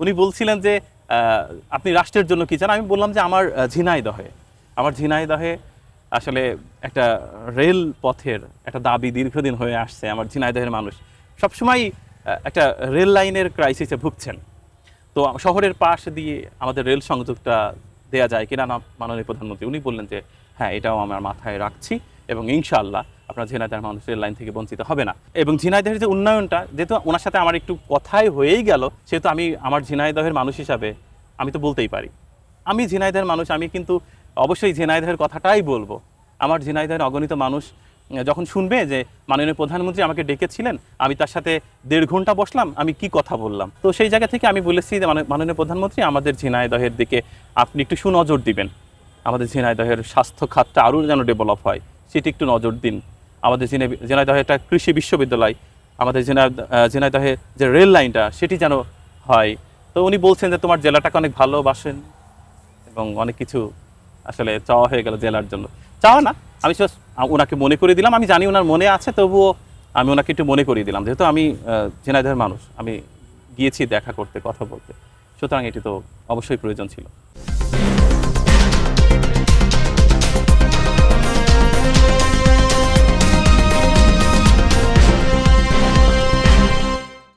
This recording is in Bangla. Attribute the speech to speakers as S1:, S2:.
S1: উনি বলছিলেন যে আপনি রাষ্ট্রের জন্য কি চান। আমি বললাম যে আমার ঝিনাইদহে আসলে একটা রেল পথের একটা দাবি দীর্ঘদিন হয়ে আসছে। আমার ঝিনাইদহের মানুষ সবসময় একটা রেল লাইনের ক্রাইসিসে ভুগছেন। তো শহরের পাশ দিয়ে আমাদের রেল সংযোগটা দেয়া যায় কিনা না মাননীয় প্রধানমন্ত্রী উনি বললেন যে হ্যাঁ, এটাও আমার মাথায় রাখছি এবং ইনশাআল্লাহ আপনার ঝিনাইদহের মানুষ রেল লাইন থেকে বঞ্চিত হবে না। এবং ঝিনাইদহের যে উন্নয়নটা, যেহেতু ওনার সাথে আমার একটু কথাই হয়েই গেল, সেহেতু আমি আমার ঝিনাইদহের মানুষ হিসাবে আমি তো বলতেই পারি। আমি ঝিনাইদহের মানুষ, আমি কিন্তু অবশ্যই ঝিনাইদহের কথাটাই বলবো। আমার ঝিনাইদহের অগণিত মানুষ যখন শুনবে যে মাননীয় প্রধানমন্ত্রী আমাকে ডেকেছিলেন, আমি তার সাথে 1.5 ঘন্টা বসলাম, আমি কি কথা বললাম, তো সেই জায়গা থেকে আমি বলেছি যে মাননীয় প্রধানমন্ত্রী আমাদের ঝিনাইদহের দিকে আপনি একটু সুনজর দিবেন, আমাদের ঝিনাইদহের স্বাস্থ্য খাতটা আরও যেন ডেভেলপ হয় সেটি একটু নজর দিন। আমাদের ঝিনাইদহে একটা কৃষি বিশ্ববিদ্যালয়, আমাদের ঝিনাইদহে যে রেল লাইনটা সেটি যেন হয়। তো উনি বলছেন যে তোমার জেলাটাকে অনেক ভালোবাসেন এবং অনেক কিছু আসলে চাওয়া হয়ে গেল জেলার জন্য। চাওয়া না, আমি জাস্ট ওনাকে মনে করে দিলাম। আমি জানি ওনার মনে আছে, তবুও আমি ওনাকে একটু মনে করিয়ে দিলাম, যেহেতু আমি ঝিনাইদহের মানুষ, আমি গিয়েছি দেখা করতে, কথা বলতে, সুতরাং এটি তো অবশ্যই প্রয়োজন ছিল।